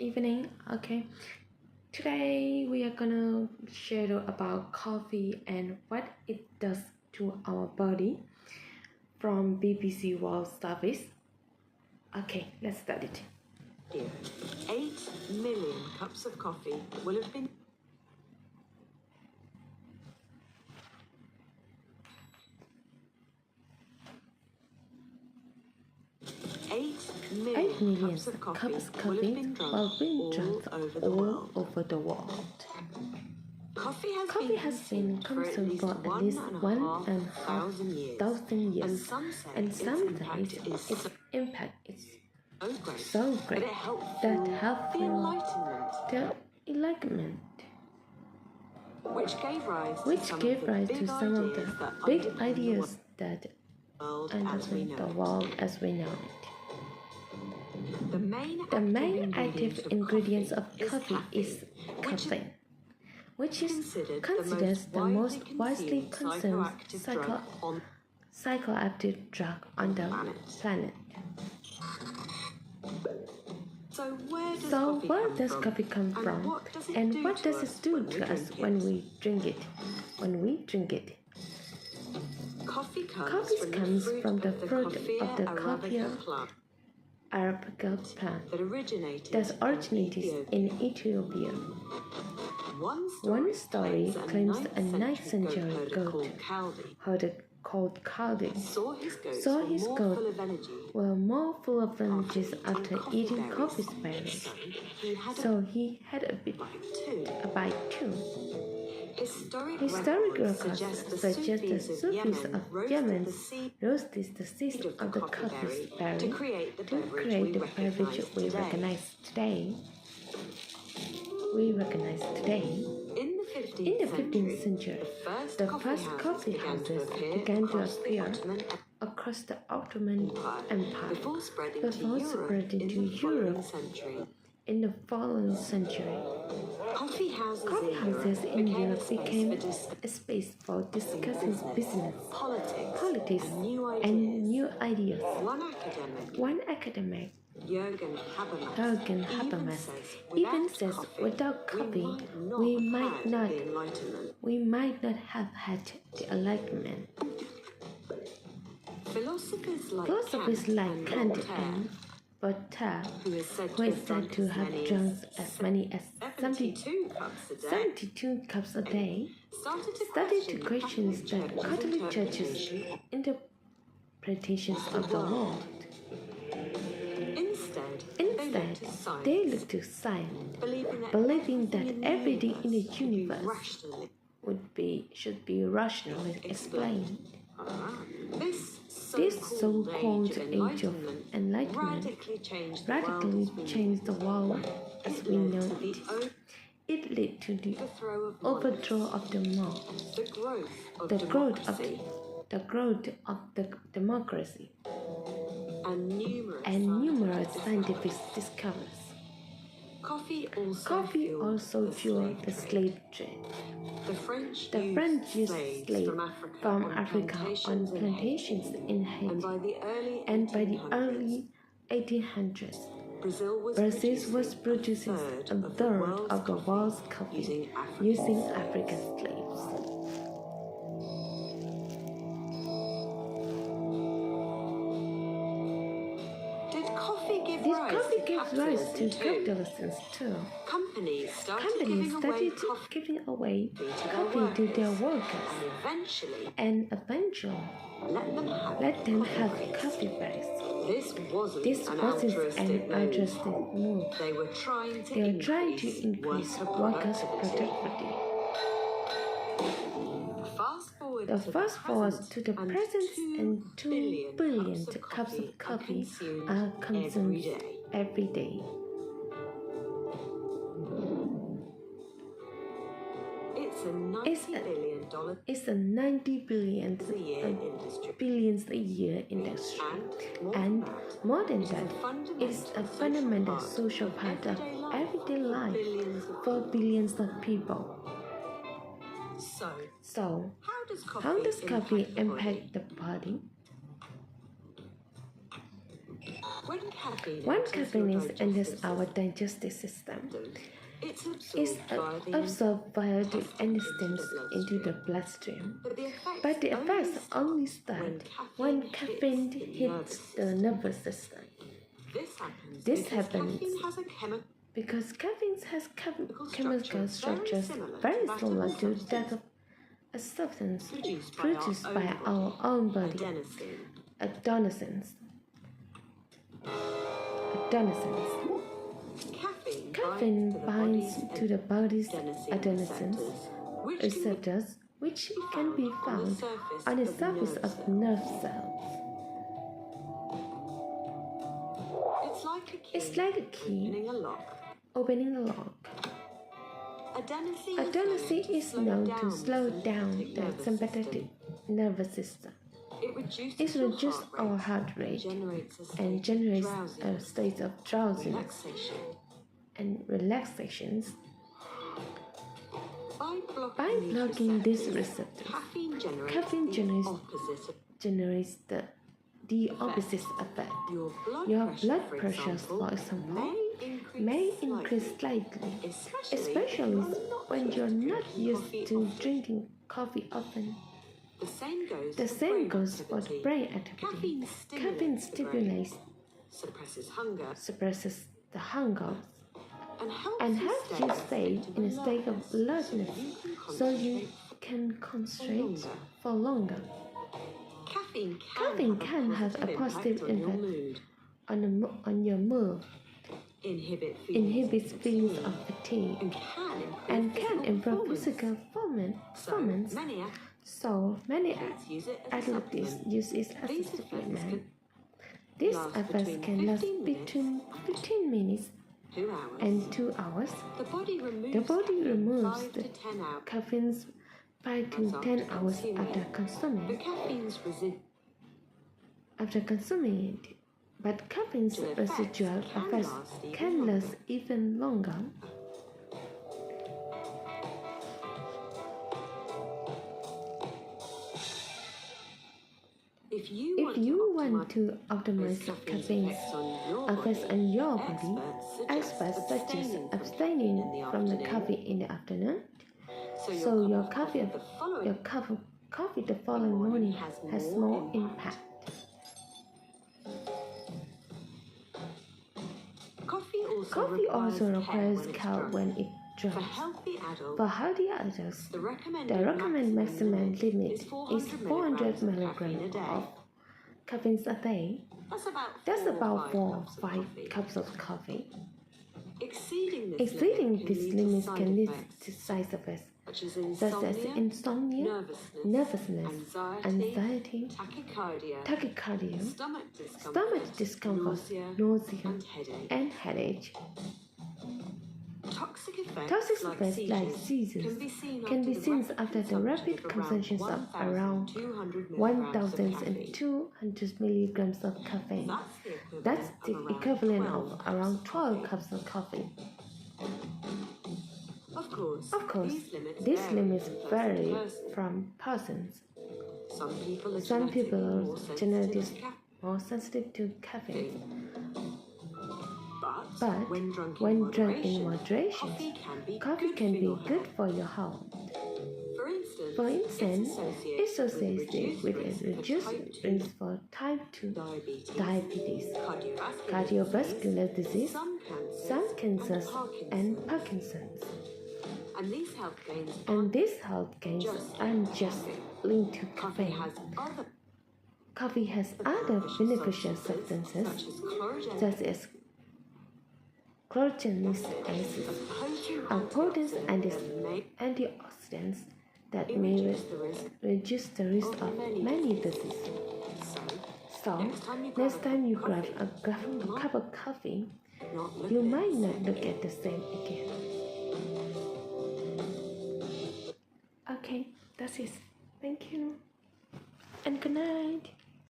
evening. Okay, today we are gonna share about coffee and what it does to our body from BBC World Service. Okay, let's start it. 8 million cups of coffee will have been 8 million cups of coffee will have been drunk all over the world. Coffee has been consumed for at least 1,500 years, and some say its impact is so great that helped the Enlightenment, which gave rise to some of the big ideas that underpin the world as we know it. The main active ingredients of coffee is caffeine, which is considered the most widely consumed psychoactive drug on the planet. So where does coffee come from, and what does it do to us when we drink it? Coffee comes from the fruit of the Coffea arabica plant that originated in Ethiopia. One story claims a 9th century goat herder called Kaldi saw his goat were more full of energy after eating coffee berries, so he had a bite too. Historic records suggest that Sufis of Yemen roasted the seeds of the coffee berry to create the beverage we recognize today. In the 15th century, the first coffee houses began to appear across the Ottoman Empire before spreading to Europe in the following century. Coffee houses in Europe became a space for discussing business, politics, and new ideas. One academic, Jürgen Habermas, even says without coffee, we might not have had the Enlightenment. Philosophers like Kant and Voltaire, who is said to have drunk as many as 72 cups a day, started to question the Catholic Church's interpretations of the world. Instead, they looked to science, believing that everything in the universe should be rationally explained. This so-called Age of Enlightenment radically changed the world as we know it. It led to the overthrow of the mob, the growth of the democracy, and numerous scientific discoveries. Coffee also fueled the slave trade. The French used slaves from Africa on plantations in Haiti, and by the early 1800s, Brazil was producing a third of the world's coffee using African slaves. Did coffee give rise to capitalism too? Companies started giving away coffee to their workers and eventually let them have coffee breaks. This wasn't an altruistic move. They were trying to increase workers' productivity. Fast forward to the present, and 2 billion cups of coffee are consumed every day. It's a $90 billion a year industry, and more than that, it's a fundamental social part of everyday life for billions of people. So, how does coffee impact the body? When caffeine enters our digestive system, it's absorbed via the intestines into the bloodstream. But the effects only start when caffeine hits the nervous system. This happens because caffeine has chemical structures very similar to that of a substance produced by our own body, adenosines. Caffeine binds to the body's adenosine receptors, which can be found on the surface of nerve cells. It's like a key opening a lock. Adenosine is known to slow down the sympathetic nervous system. It reduces our heart rate and generates a state of drowsiness and relaxation. By blocking these receptors, caffeine generates the opposite effect. Your blood pressure, for example, may increase slightly, especially when you're not used to drinking coffee often. The same goes for the brain activity. Caffeine stimulates, suppresses the hunger, and helps you stay in a state of alertness so you can concentrate for longer. Caffeine can have a positive impact on your mood, inhibits feelings of fatigue, and can improve physical performance. So many athletes use it as a supplement. These effects can last between 15 minutes and 2 hours. The body removes the caffeine 5 to 10 hours after consuming it. But caffeine's residual effects can last even longer. If you want to optimize caffeine's effects on your body, experts suggest abstaining from the coffee in the afternoon, so your coffee the following morning has more impact. Coffee also requires cold when it dries. For healthy adults, the recommended maximum limit is 400 milligrams of caffeine a day. That's about 4 or 5 cups of coffee. Exceeding this limit can lead to side effects such as insomnia, nervousness, anxiety, tachycardia, stomach discomfort, nausea, and headache. Toxic effects like seizures can be seen after the rapid consumption of around 1,200 milligrams of caffeine. That's the equivalent of around 12 cups of coffee. Of course, these limits vary from persons. Some people are genetically more sensitive to caffeine. But when drunk in moderation, coffee can be good for your health. For instance, it's associated with a reduced risk for type 2 diabetes, cardiovascular disease, some cancers, and Parkinson's. And these health gains aren't just linked to caffeine. Coffee has other beneficial substances, such as chlorogenic acid, a potent antioxidants that may reduce the risk of many diseases. So, next time you grab a cup of coffee, you might not look at the same again. Okay, that's it. Thank you, and good night.